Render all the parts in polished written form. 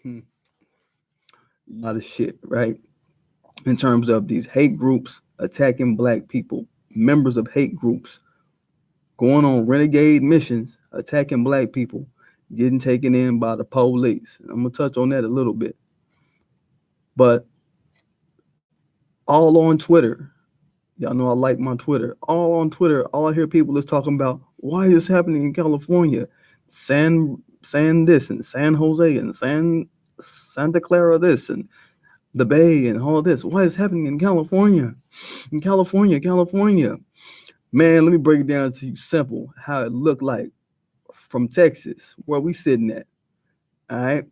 A lot of shit, right? In terms of these hate groups attacking black people, members of hate groups going on renegade missions, attacking black people, getting taken in by the police. I'm gonna touch on that a little bit. But all on Twitter, y'all know I like my Twitter. All on Twitter, all I hear people is talking about why is this happening in California, San this and San Jose and Santa Clara this and the Bay and all this. Why is happening in California? In California, California. Man, let me break it down to you simple how it looked like from Texas, where we sitting at. All right.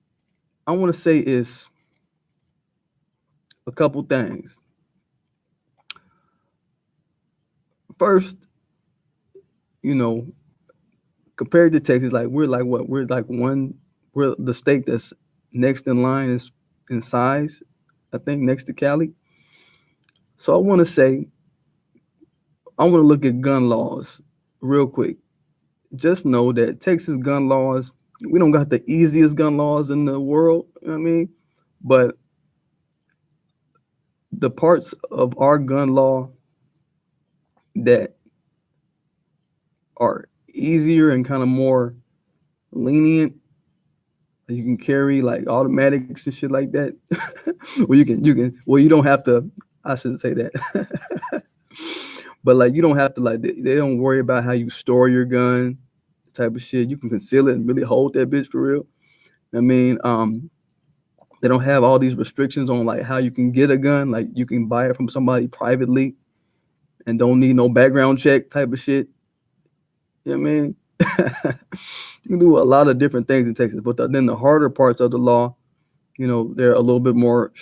I want to say is a couple things. First, you know, compared to Texas, like we're like what? We're like we're the state that's next in line is in size, I think, next to Cali. So I want to say, I want to look at gun laws real quick. Just know that Texas gun laws, we don't got the easiest gun laws in the world, you know what I mean? But the parts of our gun law that are easier and kind of more lenient, you can carry like automatics and shit like that. Well, well, you don't have to, I shouldn't say that. But like, you don't have to, like, they don't worry about how you store your gun type of shit. You can conceal it and really hold that bitch for real. I mean, they don't have all these restrictions on like how you can get a gun. Like you can buy it from somebody privately and don't need no background check type of shit. You know what I mean? You can do a lot of different things in Texas, but then the harder parts of the law, they're a little bit more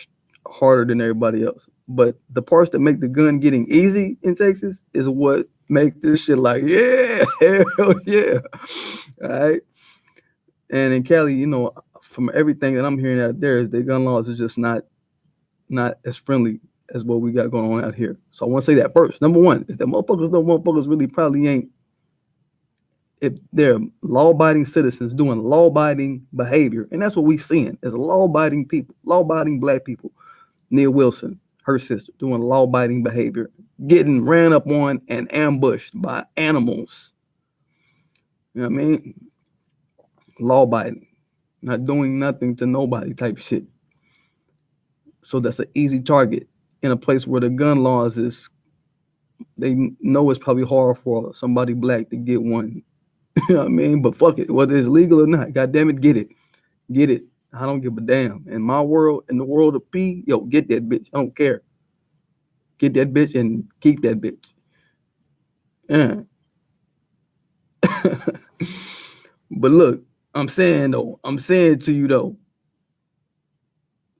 harder than everybody else. But the parts that make the gun getting easy in Texas is what make this shit like, yeah, hell yeah. All right. And in Cali, from everything that I'm hearing out there, the gun laws are just not as friendly as what we got going on out here. So I want to say that first. Number one is that motherfuckers really probably ain't, if they're law-abiding citizens doing law-abiding behavior, and that's what we're seeing as law-abiding people, law-abiding black people. Nia Wilson, her sister, doing law-abiding behavior, getting ran up on and ambushed by animals. You know what I mean? Law-abiding, not doing nothing to nobody type shit. So that's an easy target in a place where the gun laws is, they know it's probably hard for somebody black to get one. You know what I mean? But fuck it, whether it's legal or not, God damn it, get it. Get it. I don't give a damn. In my world, in the world of P, yo, get that bitch. I don't care. Get that bitch and keep that bitch. Yeah. But look, I'm saying to you though,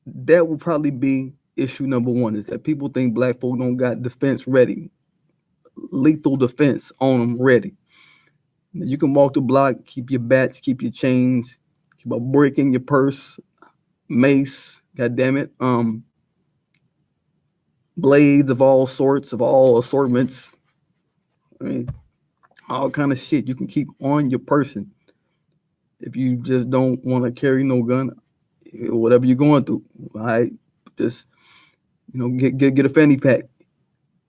that will probably be issue number one, is that people think black folk don't got defense ready, lethal defense on them ready. You can walk the block, keep your bats, keep your chains, keep a brick in your purse, mace, god damn it, blades of all sorts, of all assortments. I mean, all kind of shit you can keep on your person if you just don't want to carry no gun, whatever you're going through. All right, just get a fanny pack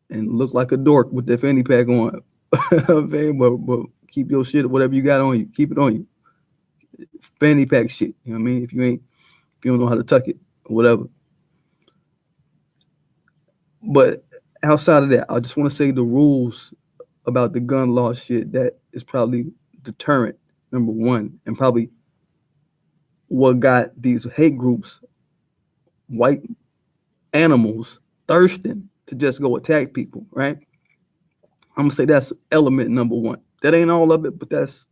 and look like a dork with that fanny pack on. but keep your shit, whatever you got on you, keep it on you. Fanny pack shit. You know what I mean? If you don't know how to tuck it or whatever. But outside of that, I just want to say the rules about the gun law shit, that is probably deterrent, number one, and probably what got these hate groups, white animals, thirsting to just go attack people, right? I'm gonna say that's element number one. That ain't all of it, but that's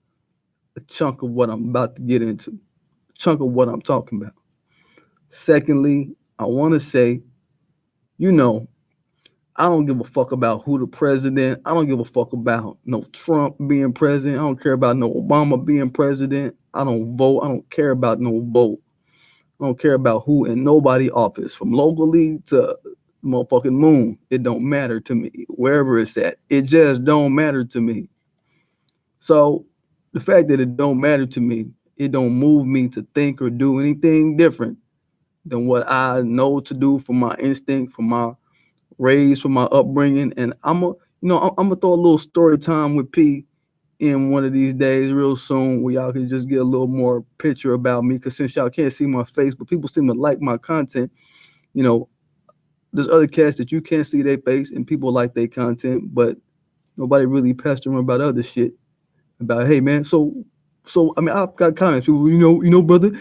a chunk of what I'm about to get into, a chunk of what I'm talking about. Secondly, I want to say, I don't give a fuck about who the president. I don't give a fuck about no Trump being president. I don't care about no Obama being president. I don't vote. I don't care about no vote. I don't care about who in nobody office, from locally to motherfucking moon. It don't matter to me. Wherever it's at, it just don't matter to me. So the fact that it don't matter to me it don't move me to think or do anything different than what I know to do from my instinct, from my raised, from my upbringing. And I'm gonna throw a little story time with P in one of these days, real soon, where y'all can just get a little more picture about me. Because since y'all can't see my face, but people seem to like my content, you know, there's other cats that you can't see their face, and people like their content, but nobody really pestering about other shit. About, hey man, so I mean, I've got comments. People, brother,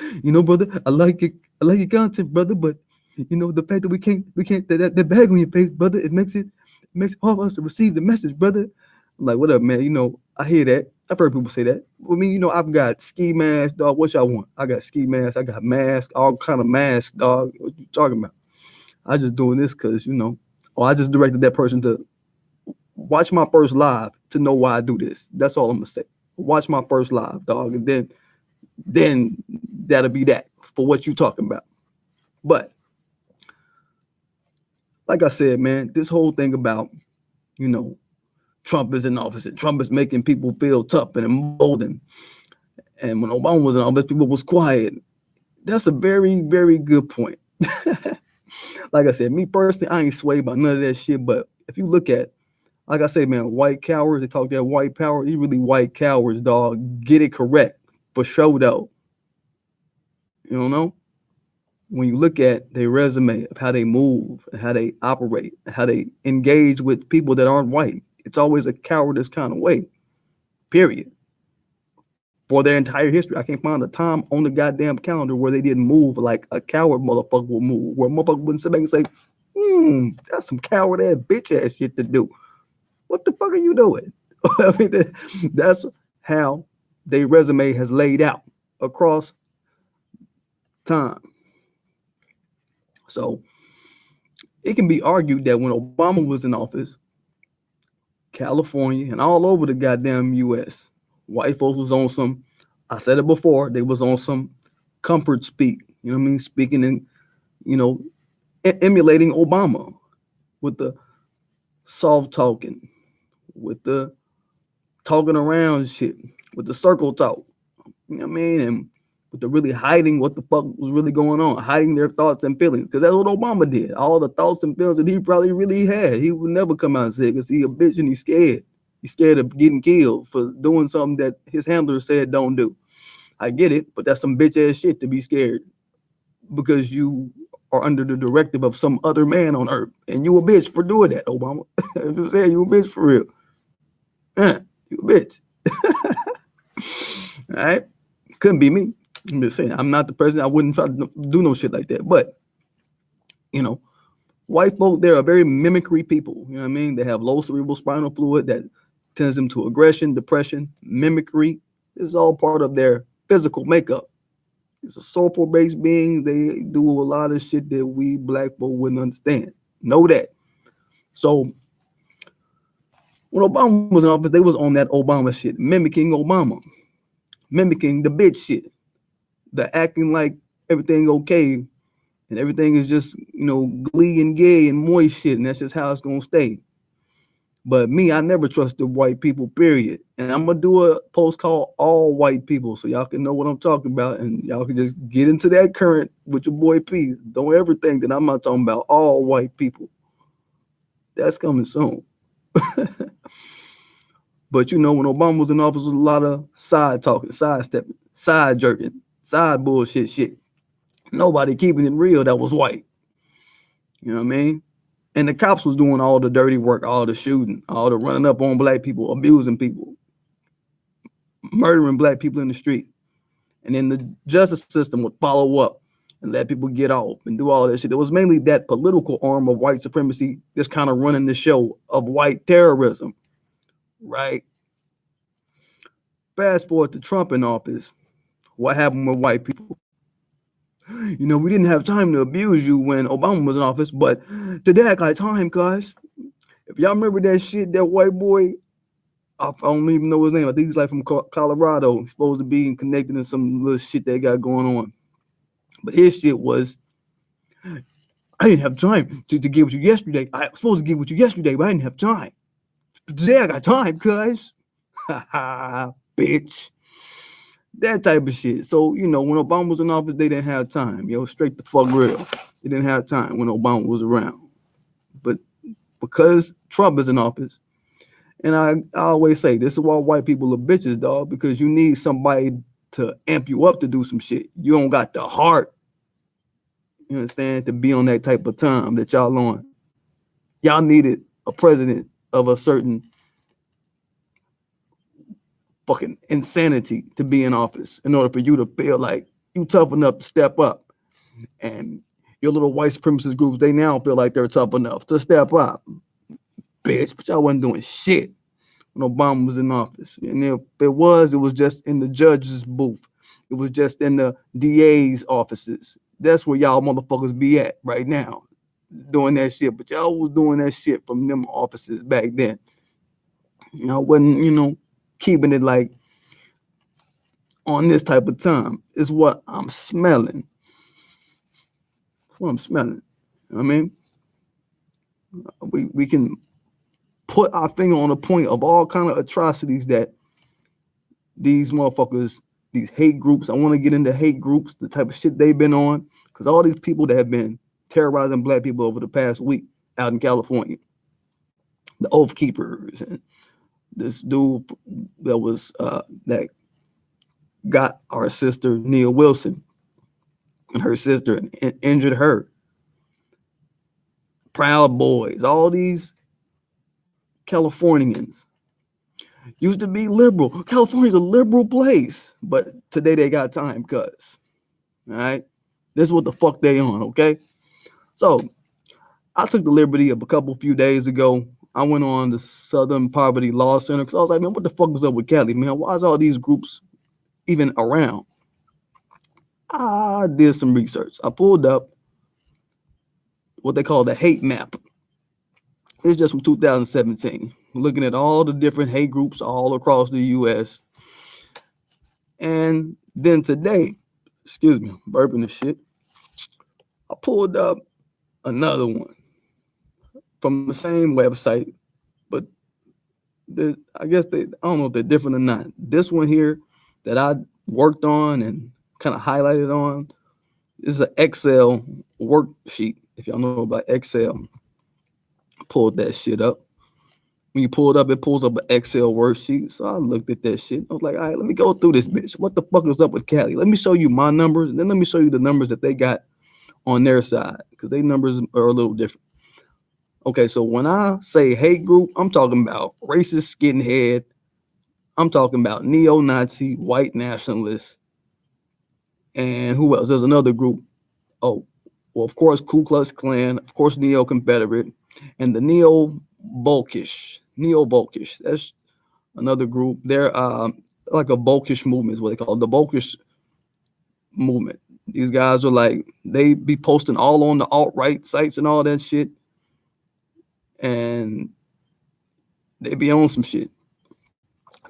brother, I like your content, brother, but the fact that we can't that bag on your face, brother, it makes all of us to receive the message, brother. I'm like, what up, man? I hear that. I've heard people say that. I mean, I've got ski mask, dog. What y'all want? I got ski mask. I got mask, all kind of masks, dog. What you talking about? I just doing this because or I just directed that person to watch my first live to know why I do this. That's all I'm gonna say. Watch my first live, dog, and then that'll be that for what you talking about. But like I said, man, this whole thing about Trump is in office and Trump is making people feel tough and emboldened. And when Obama was in office, people was quiet. That's a very, very good point. Like I said, me personally, I ain't swayed by none of that shit. But if you look at, like I say, man, white cowards, they talk that white power. These really white cowards, dog. Get it correct for sure, though. You know? When you look at their resume of how they move, and how they operate, and how they engage with people that aren't white, it's always a cowardice kind of way, period. For their entire history, I can't find a time on the goddamn calendar where they didn't move like a coward motherfucker will move, where a motherfucker wouldn't sit back and say, that's some coward ass bitch ass shit to do. What the fuck are you doing? I mean, that's how their resume has laid out across time. So it can be argued that when Obama was in office, California and all over the goddamn US, white folks was on some, I said it before, they was on some comfort speak, you know what I mean? Speaking and, emulating Obama with the soft talking, with the talking around shit, with the circle talk, you know what I mean? And with the really hiding what the fuck was really going on, hiding their thoughts and feelings, because that's what Obama did. All the thoughts and feelings that he probably really had, he would never come out and say, because he a bitch and he's scared. He's scared of getting killed for doing something that his handler said don't do. I get it, but that's some bitch ass shit to be scared because you are under the directive of some other man on earth, and you a bitch for doing that, Obama. I'm saying, you a bitch for real. You a bitch. All right, couldn't be me. I'm just saying, I'm not the president. I wouldn't try to do no shit like that. But, white folk, they're a very mimicry people. You know what I mean? They have low cerebral spinal fluid that tends them to aggression, depression, mimicry. This is all part of their physical makeup. It's a soulful-based being. They do a lot of shit that we black folk wouldn't understand. Know that. So when Obama was in office, they was on that Obama shit, mimicking Obama, mimicking the bitch shit, the acting like everything okay and everything is just, glee and gay and moist shit, and that's just how it's gonna stay. But me, I never trusted white people, period. And I'm gonna do a post called All White People, so y'all can know what I'm talking about, and y'all can just get into that current with your boy P. Don't ever think that I'm not talking about all white people. That's coming soon. But when Obama was in office, there was a lot of side talking, side stepping, side jerking, side bullshit shit. Nobody keeping it real that was white. You know what I mean? And the cops was doing all the dirty work, all the shooting, all the running up on black people, abusing people, murdering black people in the street. And then the justice system would follow up and let people get off and do all that shit. It was mainly that political arm of white supremacy just kind of running the show of white terrorism, right? Fast forward to Trump in office. What happened with white people? We didn't have time to abuse you when Obama was in office, but today I got time, guys. If y'all remember that shit, that white boy, I don't even know his name. I think he's like from Colorado. He's supposed to be connected to some little shit they got going on. But his shit was, I didn't have time to get with you yesterday. I was supposed to get with you yesterday, but I didn't have time. Today I got time, guys. Bitch. that type of shit. So, when Obama was in office, they didn't have time. Straight the fuck real. They didn't have time when Obama was around. But because Trump is in office, and I always say this is why white people are bitches, dog, because you need somebody to amp you up to do some shit. You don't got the heart, you understand, to be on that type of time that y'all on. Y'all needed a president of a certain fucking insanity to be in office in order for you to feel like you tough enough to step up. And your little white supremacist groups, they now feel like they're tough enough to step up. Bitch, but y'all wasn't doing shit when Obama was in office. And if it was just in the judge's booth. It was just in the DA's offices. That's where y'all motherfuckers be at right now, doing that shit. But y'all was doing that shit from them offices back then. Y'all wasn't, keeping it like on this type of time. Is what I'm smelling. That's what I'm smelling. I mean, we can put our finger on the point of all kind of atrocities that these motherfuckers, these hate groups. I want to get into hate groups, the type of shit they've been on, because all these people that have been terrorizing black people over the past week out in California, the Oath Keepers, and this dude that got our sister Nia Wilson and her sister and injured her. Proud Boys, all these Californians used to be liberal. California's a liberal place, but today they got time cuts. All right, this is what the fuck they on. Okay, so I took the liberty of a few days ago. I went on the Southern Poverty Law Center because I was like, man, what the fuck is up with Cali, man? Why is all these groups even around? I did some research. I pulled up what they call the hate map. It's just from 2017, looking at all the different hate groups all across the U.S. And then today, excuse me, I'm burping the shit. I pulled up another one from the same website, but I guess I don't know if they're different or not. This one here that I worked on and kind of highlighted on is an Excel worksheet. If y'all know about Excel, pulled that shit up. When you pull it up, it pulls up an Excel worksheet. So I looked at that shit. I was like, all right, let me go through this bitch. What the fuck is up with Cali? Let me show you my numbers, and then let me show you the numbers that they got on their side, because their numbers are a little different. Okay, so when I say hate group, I'm talking about racist skinhead. I'm talking about neo-Nazi, white nationalists, and who else? There's another group. Oh, well, of course, Ku Klux Klan, of course, neo-Confederate, and the neo-Bolkish. That's another group. They're like a Bolkish movement is what they call it, the Bolkish movement. These guys are like, they be posting all on the alt-right sites and all that shit, and they be on some shit.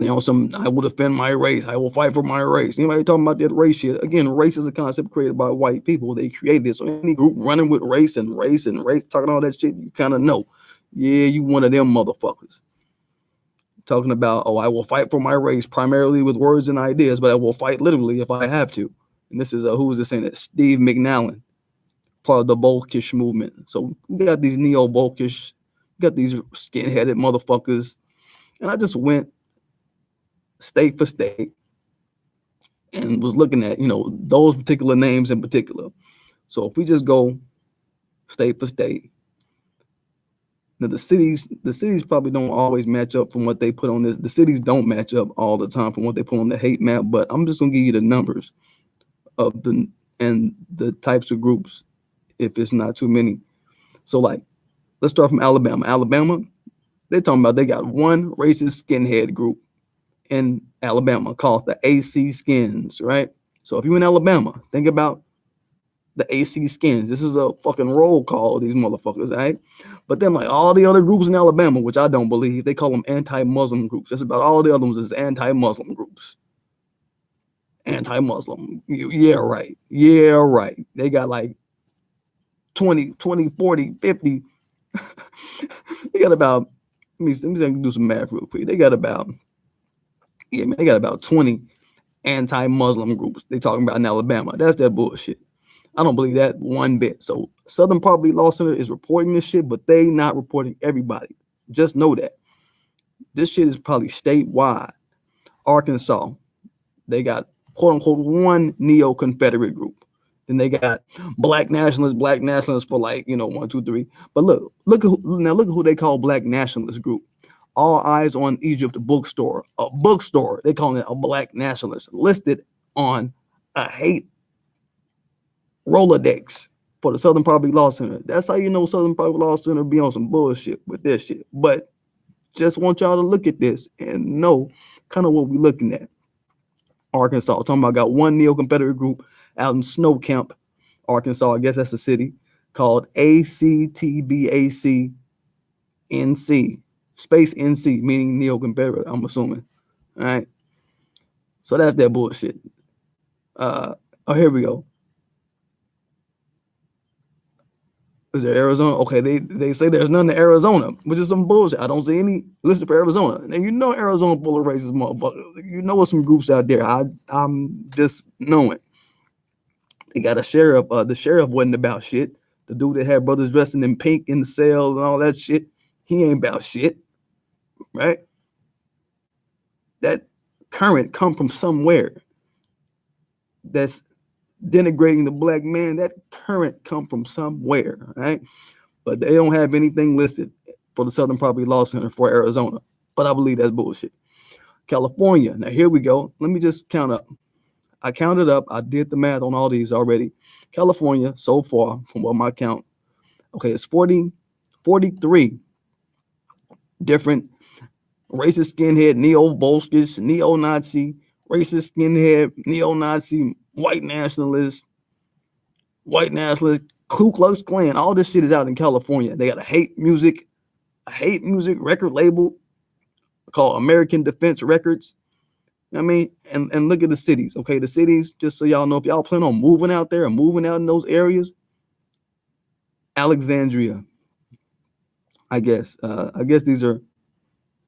I will defend my race. I will fight for my race. Anybody talking about that race shit? Again, race is a concept created by white people. They created it. So any group running with race, talking all that shit, you kind of know. Yeah, you one of them motherfuckers. Talking about, oh, I will fight for my race primarily with words and ideas, but I will fight literally if I have to. And this is who was this saying that? Steve McNallen, part of the Bolkish movement. So we got these neo-Bolkish, got these skin-headed motherfuckers. And I just went state for state and was looking at, those particular names in particular. So if we just go state for state, now the cities probably don't always match up from what they put on this. The cities don't match up all the time from what they put on the hate map, but I'm just gonna give you the numbers of the types of groups if it's not too many. So like, let's start from Alabama. Alabama, they're talking about they got one racist skinhead group in Alabama called the AC Skins, right? So if you're in Alabama, think about the AC Skins. This is a fucking roll call of these motherfuckers, right? But then like all the other groups in Alabama, which I don't believe, they call them anti-Muslim groups. That's about all the other ones is anti-Muslim groups. Anti-Muslim. Yeah, right. Yeah, right. They got like 20, 40, 50. They got about, let me do some math real quick. They got about 20 anti-Muslim groups they talking about in Alabama. That's that bullshit. I don't believe that one bit. So Southern Poverty Law Center is reporting this shit, but they not reporting everybody. Just know that. This shit is probably statewide. Arkansas, they got quote unquote one neo-Confederate group. Then they got black nationalists for like, one, two, three. But look at who they call black nationalist group. All Eyes on Egypt bookstore. A bookstore. They call it a black nationalist. Listed on a hate Rolodex for the Southern Poverty Law Center. That's how you know Southern Poverty Law Center be on some bullshit with this shit. But just want y'all to look at this and know kind of what we're looking at. Arkansas, talking about got one neo-Confederate group out in Snow Camp, Arkansas. I guess that's a city called ACTBAC NC, space NC, meaning neo-Confederate, I'm assuming. All right. So that's that bullshit. Here we go. Is there Arizona? Okay, they say there's none in Arizona, which is some bullshit. I don't see any listed for Arizona. And you know Arizona full of racist motherfuckers. You know what's some groups out there. I'm just knowing. They got a sheriff. The sheriff wasn't about shit. The dude that had brothers dressing in pink in the cell and all that shit, he ain't about shit, right? That current come from somewhere that's denigrating the black man. That current come from somewhere, right? But they don't have anything listed for the Southern Poverty Law Center for Arizona. But I believe that's bullshit. California. Now here we go. Let me just count up. I counted up. I did the math on all these already. California, so far, from what my count, okay, it's 43 different racist skinhead, neo-Volskish, neo-Nazi, racist skinhead, neo-Nazi, white nationalist, Ku Klux Klan. All this shit is out in California. They got a hate music record label called American Defense Records. I mean, and look at the cities, okay? The cities, just so y'all know, if y'all plan on moving out there or moving out in those areas, Alexandria, I guess these are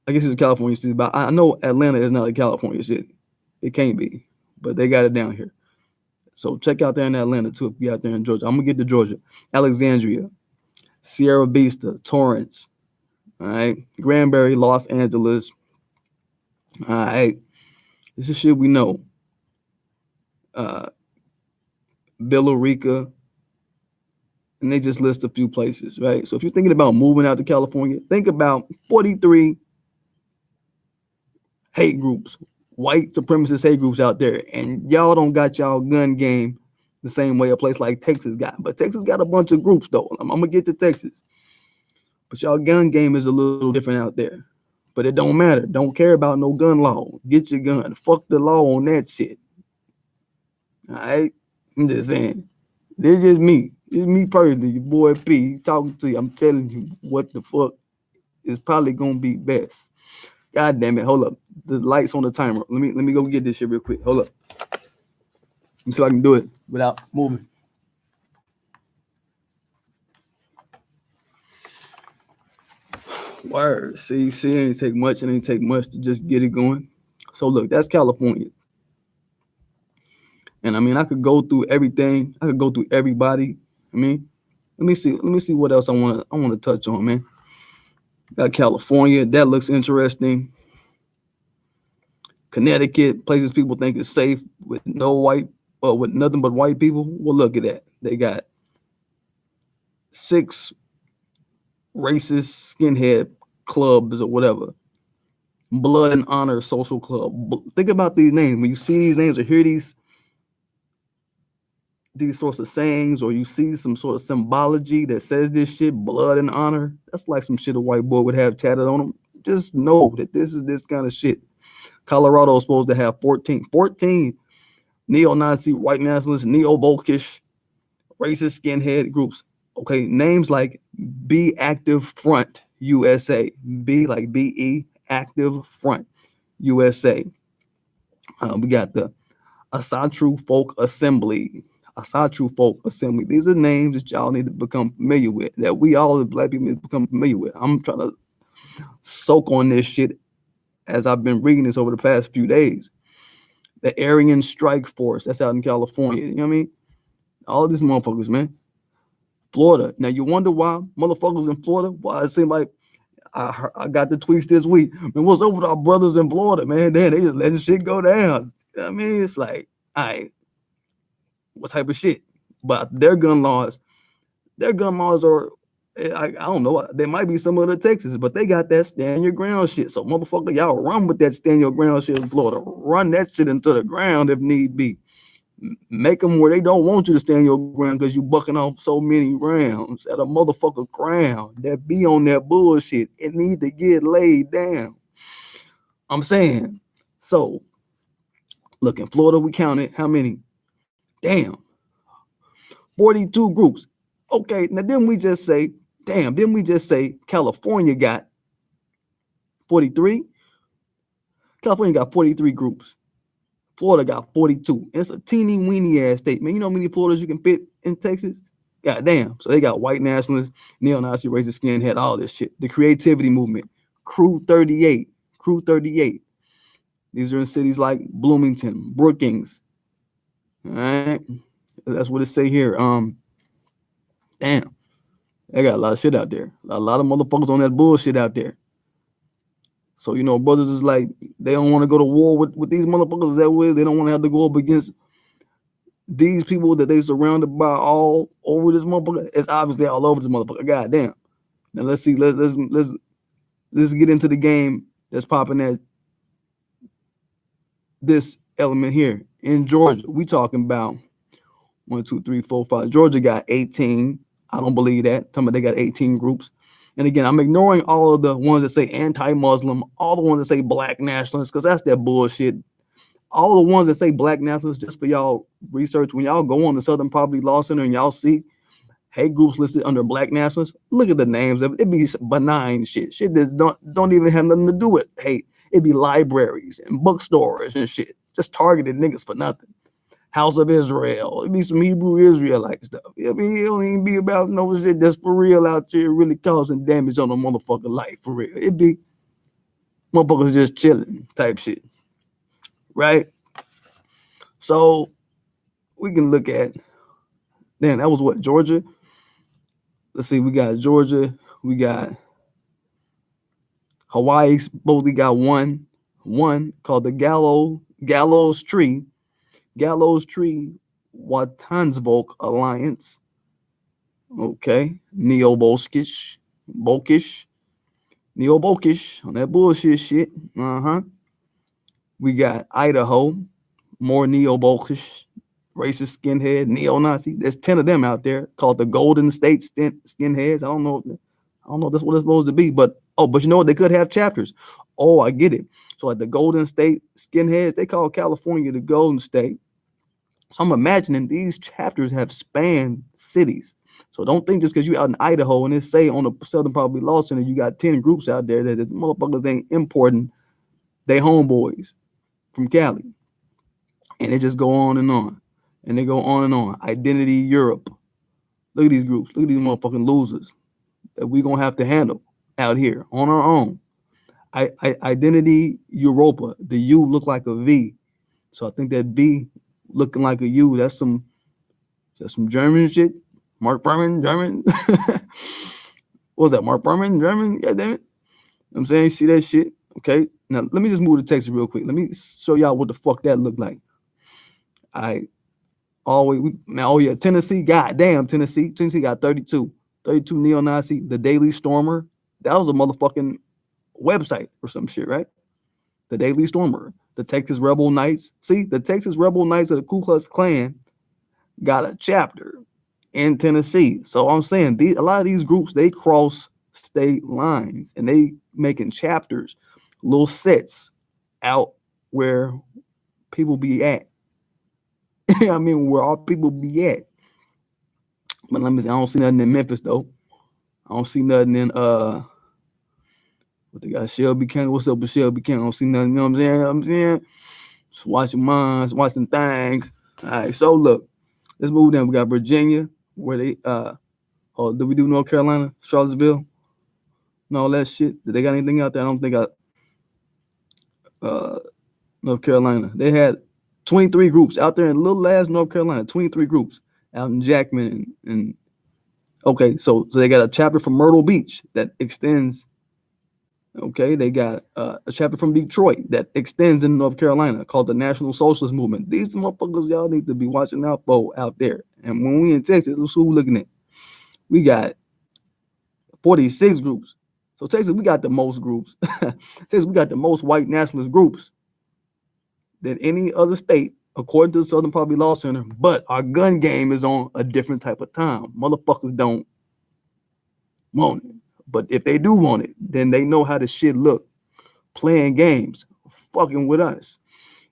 California cities, but I know Atlanta is not a California city. It can't be, but they got it down here. So check out there in Atlanta too if you're out there in Georgia. I'm gonna get to Georgia. Alexandria, Sierra Vista, Torrance, all right, Granbury, Los Angeles, all right. This is shit we know. Billerica, and they just list a few places, right? So if you're thinking about moving out to California, think about 43 hate groups, white supremacist hate groups out there, and y'all don't got y'all gun game the same way a place like Texas got. But Texas got a bunch of groups though. I'm gonna get to Texas, but y'all gun game is a little different out there. But it don't matter. Don't care about no gun law. Get your gun. Fuck the law on that shit. All right? I'm just saying. This is just me. It's me personally, your boy P. Talking to you. I'm telling you what the fuck is probably gonna be best. God damn it. Hold up. The light's on the timer. Let me go get this shit real quick. Hold up. Let me see if I can do it without moving. Word. See, it ain't take much. It ain't take much to just get it going. So look, that's California. And I mean, I could go through everything. I could go through everybody. I mean, let me see what else I wanna touch on, man. Got California. That looks interesting. Connecticut, places people think is safe with with nothing but white people. Well, look at that. They got 6 racist skinhead clubs or whatever. Blood and Honor Social Club. Think about these names. When you see these names or hear these sorts of sayings, or you see some sort of symbology that says this shit, blood and honor, that's like some shit a white boy would have tatted on him. Just know that this is this kind of shit. Colorado is supposed to have 14 neo-Nazi, white nationalist, neo-Volkish, racist skinhead groups. Okay, names like Be Active Front USA, B like BE Active Front USA. We got the Asatru Folk Assembly. These are names that y'all need to become familiar with, that we all as black people need to become familiar with. I'm trying to soak on this shit as I've been reading this over the past few days. The Aryan Strike Force, that's out in California. You know what I mean? All these motherfuckers, man. Florida. Now you wonder why motherfuckers in Florida? Why it seems like I got the tweets this week. Man, what's up with our brothers in Florida, man? They just letting shit go down. I mean, it's like, all right, what type of shit? But their gun laws are, I don't know, they might be similar to Texas, but they got that stand your ground shit. So motherfucker, y'all run with that stand your ground shit in Florida. Run that shit into the ground if need be. Make them where they don't want you to stand your ground because you bucking off so many rounds at a motherfucker ground that be on that bullshit. It need to get laid down. I'm saying. So, look, in Florida, we counted how many? Damn, 42 groups. Okay, now didn't we just say, damn, didn't we just say California got 43? California got 43 groups. Florida got 42. It's a teeny weeny ass state, man. You know how many Floridas you can fit in Texas? God damn. So they got white nationalists, neo-Nazi, racist, skinhead, all this shit. The creativity movement, Crew 38, Crew 38. These are in cities like Bloomington, Brookings. All right, that's what it say here. Damn, they got a lot of shit out there. A lot of motherfuckers on that bullshit out there. So you know, brothers is like they don't want to go to war with these motherfuckers that way. They don't want to have to go up against these people that they surrounded by all over this motherfucker. It's obviously all over this motherfucker. God damn. Now let's see. Let's get into the game that's popping at this element here in Georgia. We talking about 1, 2, 3, 4, 5. Georgia got 18. I don't believe that. Tell me they got 18 groups. And again, I'm ignoring all of the ones that say anti-Muslim, all the ones that say black nationalists, because that's that bullshit. All the ones that say black nationalists, just for y'all research, when y'all go on the Southern Poverty Law Center and y'all see hate groups listed under black nationalists, look at the names of it. It be benign shit. Shit that don't even have nothing to do with hate. It be libraries and bookstores and shit. Just targeted niggas for nothing. House of Israel. It be some Hebrew Israelite stuff. I mean, it don't even be about no shit that's for real out there really causing damage on a motherfucker life for real. It be motherfuckers just chilling type shit. Right? So we can look at, damn, that was what, Georgia? Let's see, we got Georgia, we got Hawaii, both got one called the Gallows Tree Watansvolk Alliance. Okay, Neo-Bolkish on that bullshit shit. We got Idaho, more Neo-Bolkish, racist skinhead, neo-Nazi. There's 10 of them out there called the Golden State Skinheads. I don't know if that's what it's supposed to be, but you know what? They could have chapters. Oh, I get it. So like the Golden State Skinheads, they call California the Golden State. So I'm imagining these chapters have spanned cities. So don't think just because you out in Idaho and it say on the Southern Poverty Law Center you got 10 groups out there that the motherfuckers ain't importing they homeboys from Cali. And they just go on and on. And they go on and on. Identity Europe. Look at these groups. Look at these motherfucking losers that we gonna have to handle out here on our own. Identity Europa. The U look like a V. So I think that V looking like a U, that's some German shit. Mark Furman, German. What was that? Mark Furman, German? God damn it. You know what I'm saying? See that shit? Okay. Now let me just move to Texas real quick. Let me show y'all what the fuck that looked like. Tennessee, goddamn, Tennessee got 32 neo-Nazi. The Daily Stormer, that was a motherfucking website or some shit, right? The Daily Stormer, the Texas Rebel Knights. See, the Texas Rebel Knights of the Ku Klux Klan got a chapter in Tennessee. So I'm saying a lot of these groups, they cross state lines and they making chapters, little sets out where people be at. I mean, where all people be at. But let me see, I don't see nothing in Memphis though. I don't see nothing in what they got, Shelby County. What's up with Shelby County? I don't see nothing, you know what I'm saying? Just watching minds, watching things. All right, so look, let's move down. We got Virginia, where they did we do North Carolina, Charlottesville, and all that shit? Did they got anything out there? I don't think North Carolina. They had 23 groups out there in little ass North Carolina. 23 groups out in Jackman and okay, so they got a chapter from Myrtle Beach that extends. Okay, they got a chapter from Detroit that extends in North Carolina called the National Socialist Movement. These motherfuckers y'all need to be watching out for out there. And when we in Texas, that's who we're looking at. We got 46 groups. So Texas, we got the most groups. Texas, we got the most white nationalist groups than any other state, according to the Southern Poverty Law Center. But our gun game is on a different type of time. Motherfuckers don't want it. But if they do want it, then they know how the shit look. Playing games, fucking with us.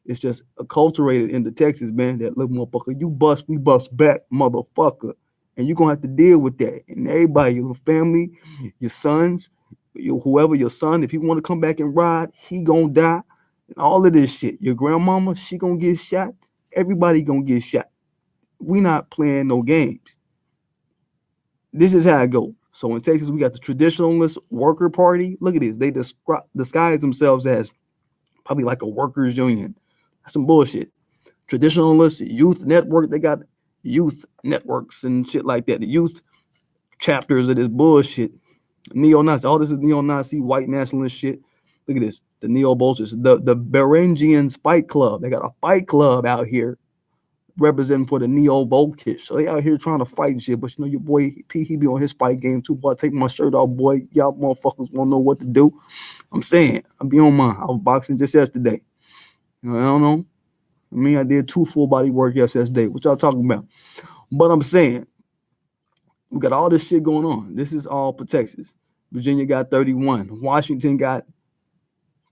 It's just acculturated into Texas, man. That little motherfucker, you bust, we bust back, motherfucker. And you're gonna have to deal with that. And everybody, your family, your sons, whoever your son, if he want to come back and ride, he gonna die. And all of this shit. Your grandmama, she gonna get shot. Everybody gonna get shot. We not playing no games. This is how it go. So in Texas, we got the traditionalist worker party. Look at this. They disguise themselves as probably like a workers union. That's some bullshit. Traditionalist youth network. They got youth networks and shit like that. The youth chapters of this bullshit. Neo-Nazi. All this is neo-Nazi white nationalist shit. Look at this. The neo-bolsheviks. The Berengians Fight Club. They got a fight club out here representing for the neo-bolsheviks. So they out here trying to fight and shit. But you know your boy P, he be on his fight game too. Boy, I take my shirt off, boy. Y'all motherfuckers won't know what to do. I'm saying. I be on mine. I was boxing just yesterday. You know, I don't know. I mean, I did 2 full body workouts yesterday. What y'all talking about? But I'm saying, we got all this shit going on. This is all for Texas. Virginia got 31. Washington got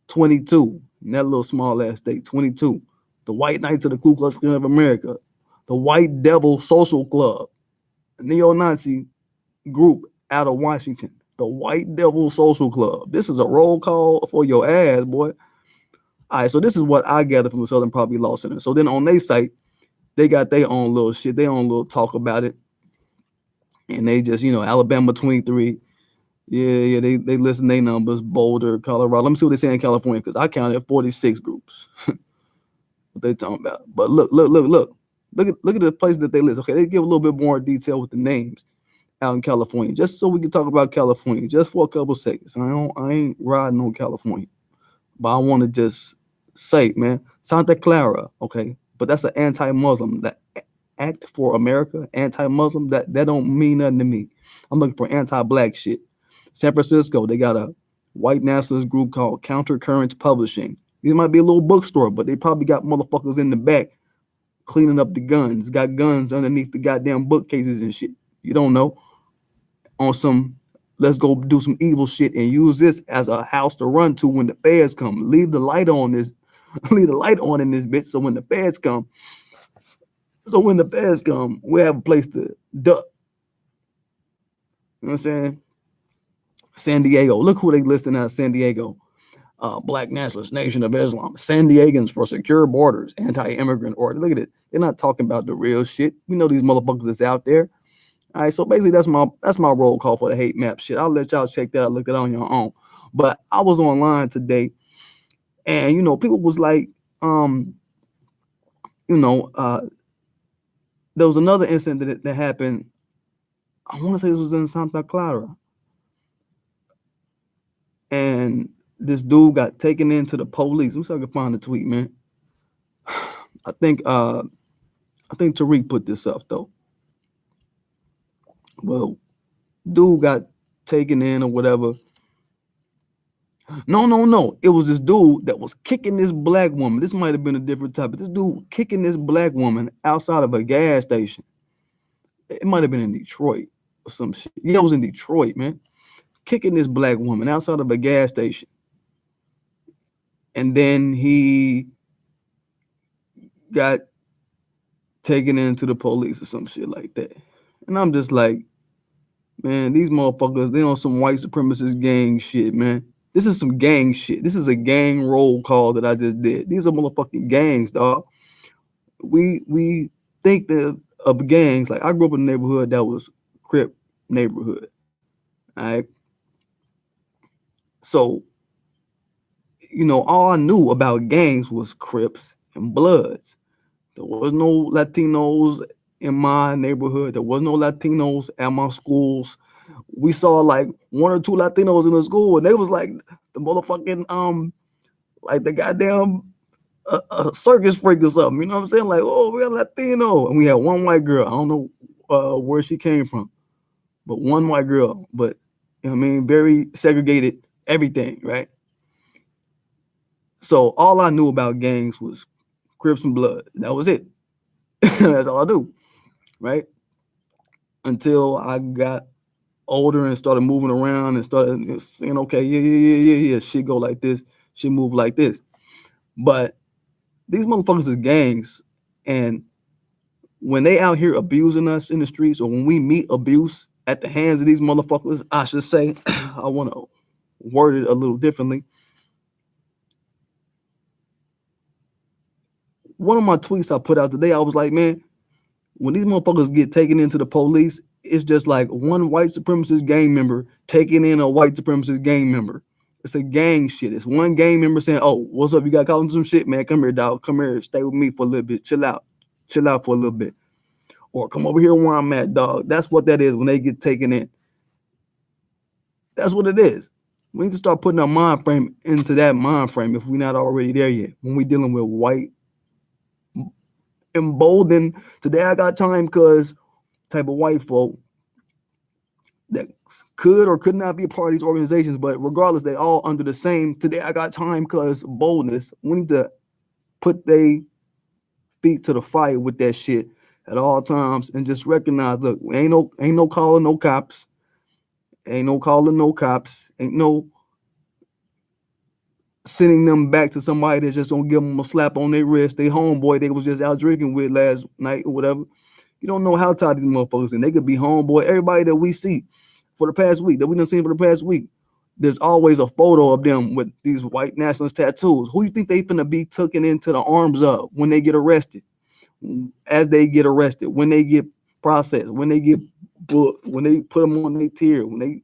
22. In that little small ass state, 22. The White Knights of the Ku Klux Klan of America. The White Devil Social Club. A neo-Nazi group out of Washington. The White Devil Social Club. This is a roll call for your ass, boy. All right, so this is what I gathered from the Southern Poverty Law Center. So then on their site, they got their own little shit, their own little talk about it. And they just, Alabama 23. Yeah, they listen their numbers, Boulder, Colorado. Let me see what they say in California, because I counted 46 groups. What they talking about. But look. Look at the place that they list. Okay, they give a little bit more detail with the names out in California, just so we can talk about California just for a couple seconds. I ain't riding on California. But I want to just say, man, Santa Clara, okay, but that's an anti-Muslim. That Act for America, anti-Muslim, that don't mean nothing to me. I'm looking for anti-black shit. San Francisco, they got a white nationalist group called Counter Currents Publishing. These might be a little bookstore, but they probably got motherfuckers in the back cleaning up the guns, got guns underneath the goddamn bookcases and shit. You don't know. On some, let's go do some evil shit and use this as a house to run to when the feds come. Leave the light on this, leave the light on in this bitch. So when the feds come, we have a place to duck. You know what I'm saying? San Diego. Look who they listing out. San Diego. Black Nationalist Nation of Islam. San Diegans for secure borders. Anti-immigrant order. Look at it. They're not talking about the real shit. We know these motherfuckers that's out there. All right, so basically that's my roll call for the hate map shit. I'll let y'all check that out, look that on your own. But I was online today, and people was like, you know, uh, there was another incident that happened. I want to say this was in Santa Clara, and this dude got taken into the police. Let me see if I can find the tweet, man. I think Tariq put this up though. Well, dude got taken in or whatever. No. It was this dude that was kicking this black woman. This might have been a different type, but this dude kicking this black woman outside of a gas station. It might have been in Detroit or some shit. Yeah, it was in Detroit, man. Kicking this black woman outside of a gas station. And then he got taken into the police or some shit like that. And I'm just like, man, these motherfuckers, they on some white supremacist gang shit, man. This is some gang shit. This is a gang roll call that I just did. These are motherfucking gangs, dog. We think that of gangs. Like I grew up in a neighborhood that was Crip neighborhood. All right. So, all I knew about gangs was Crips and Bloods. There was no Latinos in my neighborhood. There was no Latinos at my schools. We saw like one or two Latinos in the school, and they was like the motherfucking like the goddamn circus freak or something. You know what I'm saying? Like, oh, we're Latino, and we had one white girl. I don't know where she came from, but one white girl. But you know what I mean, very segregated everything, right? So all I knew about gangs was Crips and Blood. That was it. That's all I do, right? Until I got older and started moving around and started saying, okay, yeah, she go like this, she move like this. But these motherfuckers is gangs, and when they out here abusing us in the streets, or when we meet abuse at the hands of these motherfuckers, I should say, I want to word it a little differently. One of my tweets I put out today, I was like, man, when these motherfuckers get taken into the police, it's just like one white supremacist gang member taking in a white supremacist gang member. It's a gang shit. It's one gang member saying, "Oh, what's up? You got caught in some shit, man. Come here, dog. Come here. Stay with me for a little bit. Chill out for a little bit, or come over here where I'm at, dog." That's what that is when they get taken in. That's what it is. We need to start putting our mind frame into that mind frame if we're not already there yet. When we're dealing with white, emboldened, today I got time because type of white folk that could or could not be a part of these organizations, but regardless, they all under the same today I got time because boldness. We need to put their feet to the fire with that shit at all times and just recognize, look, ain't no calling no cops. Ain't no calling no cops. Ain't no sending them back to somebody that's just gonna give them a slap on their wrist. They homeboy they was just out drinking with last night or whatever. You don't know how tight these motherfuckers, and they could be homeboy. Everybody that we see for the past week, that we done seen for the past week, there's always a photo of them with these white nationalist tattoos. Who you think they finna be taken into the arms of when they get arrested? As they get arrested, when they get processed, when they get booked, when they put them on their tier, when they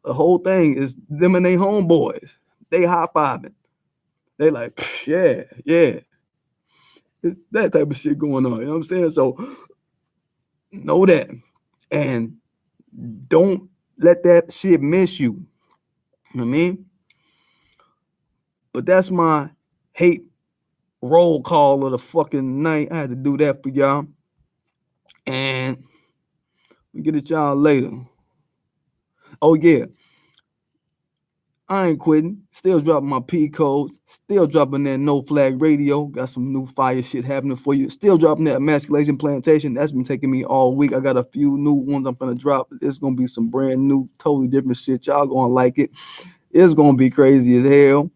the whole thing is them and they homeboys. They high fiving. They like, yeah, yeah. It's that type of shit going on. You know what I'm saying? So know that. And don't let that shit miss you. You know what I mean? But that's my hate roll call of the fucking night. I had to do that for y'all. And we get at y'all later. Oh yeah, I ain't quitting. Still dropping my P codes. Still dropping that no flag radio. Got some new fire shit happening for you. Still dropping that emasculation plantation. That's been taking me all week. I got a few new ones I'm gonna drop. It's gonna be some brand new, totally different shit. Y'all gonna like it. It's gonna be crazy as hell.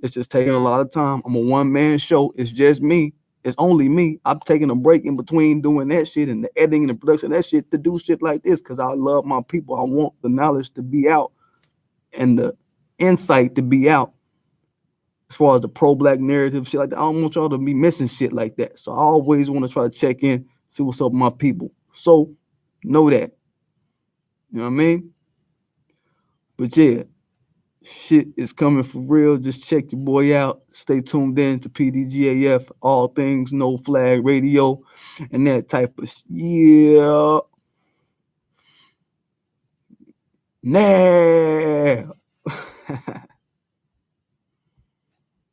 It's just taking a lot of time. I'm a one-man show. It's just me. It's only me. I'm taking a break in between doing that shit and the editing and the production of that shit to do shit like this because I love my people. I want the knowledge to be out and the insight to be out as far as the pro-black narrative shit like that. I don't want y'all to be missing shit like that. So I always want to try to check in, see what's up with my people. So know that. You know what I mean? But yeah, shit is coming for real. Just check your boy out. Stay tuned in to PDGAF, all things no flag radio, and that type of yeah. Nah.